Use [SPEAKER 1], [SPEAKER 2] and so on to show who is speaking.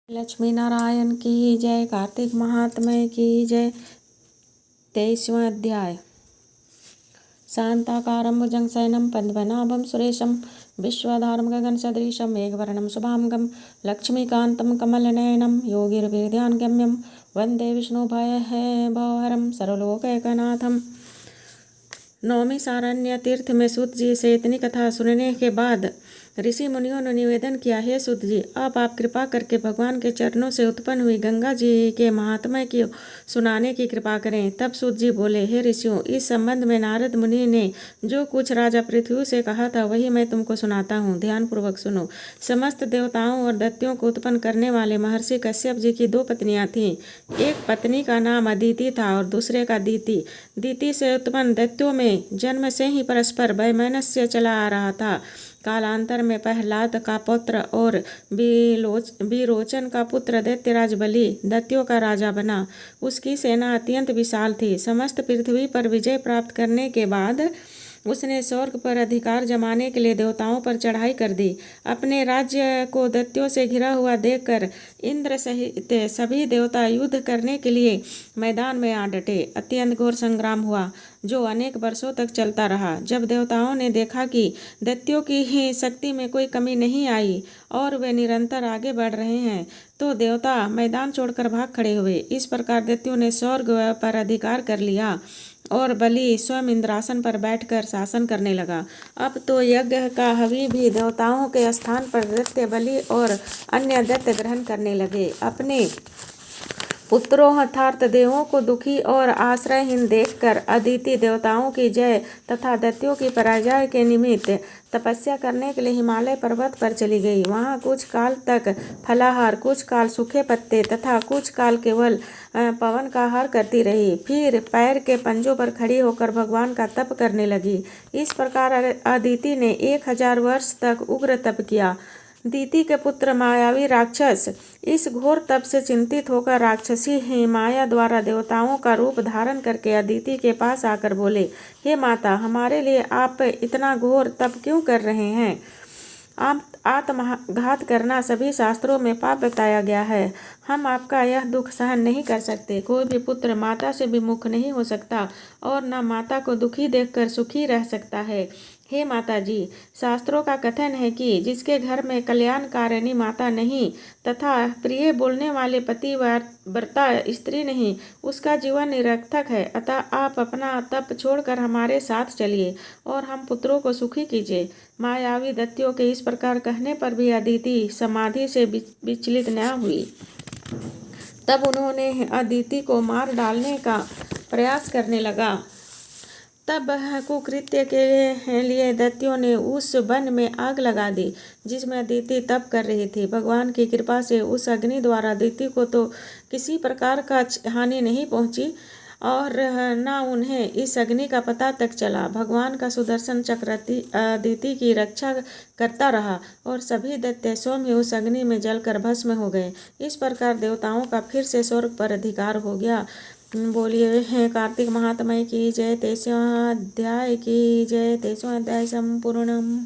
[SPEAKER 1] लक्ष्मी नारायण की जय। कार्तिक महात्म्य की जय। 23वां अध्याय। शांताकारं भुजगशयनं पद्मनाभं सुरेशं विश्वाधारं गगनसदृशं मेघवर्णं शुभांगं लक्ष्मीकान्तं कमलनयनं योगिर्वेदान्तगम्यं वन्दे विष्णुभयहरं सर्वलोकैकनाथं। नौमी सारण्य तीर्थ में सूत जी से इतनी कथा सुनने के बाद ऋषि मुनियों ने निवेदन किया, हे सूत जी, अब आप कृपा करके भगवान के चरणों से उत्पन्न हुई गंगा जी के महात्म्य की सुनाने की कृपा करें। तब सूत जी बोले, हे ऋषियों, इस संबंध में नारद मुनि ने जो कुछ राजा पृथ्वी से कहा था वही मैं तुमको सुनाता हूँ, ध्यानपूर्वक सुनो। समस्त देवताओं और दैत्यों को उत्पन्न करने वाले महर्षि कश्यप जी की 2 पत्नियां थीं। एक पत्नी का नाम अदिति था और दूसरे का दीति। दीति से उत्पन्न दैत्यों में जन्म से ही परस्पर वैमनस्य चला आ रहा था। कालांतर में प्रहलाद का पुत्र और विरोचन का पुत्र दैत्यराज बलि दैत्यों का राजा बना। उसकी सेना अत्यंत विशाल थी। समस्त पृथ्वी पर विजय प्राप्त करने के बाद उसने स्वर्ग पर अधिकार जमाने के लिए देवताओं पर चढ़ाई कर दी। अपने राज्य को दैत्यों से घिरा हुआ देखकर इंद्र सहित सभी देवता युद्ध करने के लिए मैदान में आ डटे। अत्यंत घोर संग्राम हुआ जो अनेक वर्षों तक चलता रहा। जब देवताओं ने देखा कि दैत्यों की शक्ति में कोई कमी नहीं आई और वे निरंतर आगे बढ़ रहे हैं, तो देवता मैदान छोड़कर भाग खड़े हुए। इस प्रकार दैत्यों ने स्वर्ग पर अधिकार कर लिया और बलि स्वयं इंद्रासन पर बैठकर शासन करने लगा। अब तो यज्ञ का हवि भी देवताओं के स्थान पर दैत्य बलि और अन्य दैत्य ग्रहण करने लगे। अपने पुत्रों अर्थात देवों को दुखी और आश्रयहीन देखकर अदिति देवताओं की जय तथा दैत्यों की पराजय के निमित्त तपस्या करने के लिए हिमालय पर्वत पर चली गई। वहाँ कुछ काल तक फलाहार, कुछ काल सूखे पत्ते तथा कुछ काल केवल पवन का आहार करती रही। फिर पैर के पंजों पर खड़ी होकर भगवान का तप करने लगी। इस प्रकार अदिति ने 1000 वर्ष तक उग्र तप किया। दीति के पुत्र मायावी राक्षस इस घोर तप से चिंतित होकर राक्षसी माया द्वारा देवताओं का रूप धारण करके अदिति के पास आकर बोले, हे माता, हमारे लिए आप इतना घोर तप क्यों कर रहे हैं? आत्मघात करना सभी शास्त्रों में पाप बताया गया है। हम आपका यह दुख सहन नहीं कर सकते। कोई भी पुत्र माता से विमुख नहीं हो सकता और न माता को दुखी देखकर सुखी रह सकता है। हे माता जी, शास्त्रों का कथन है कि जिसके घर में कल्याणकारिणी माता नहीं तथा प्रिय बोलने वाले पतिव्रता स्त्री नहीं, उसका जीवन निरर्थक है। अतः आप अपना तप छोड़कर हमारे साथ चलिए और हम पुत्रों को सुखी कीजिए। मायावी दैत्यों के इस प्रकार कहने पर भी अदिति समाधि से विचलित न हुई। तब उन्होंने अदिति को मार डालने का प्रयास करने लगा। तब कुकृत्य के लिए दैत्यों ने उस वन में आग लगा दी जिसमें अदिति तप कर रही थी। भगवान की कृपा से उस अग्नि द्वारा अदिति को तो किसी प्रकार का हानि नहीं पहुंची और न उन्हें इस अग्नि का पता तक चला। भगवान का सुदर्शन चक्र अदिति की रक्षा करता रहा और सभी दैत्य स्वयं ही उस अग्नि में जलकर भस्म हो गए। इस प्रकार देवताओं का फिर से स्वर्ग पर अधिकार हो गया। बोलिए कार्तिक महात्म्य की जय। 23वां अध्याय की जय। 23वां अध्याय संपूर्णम।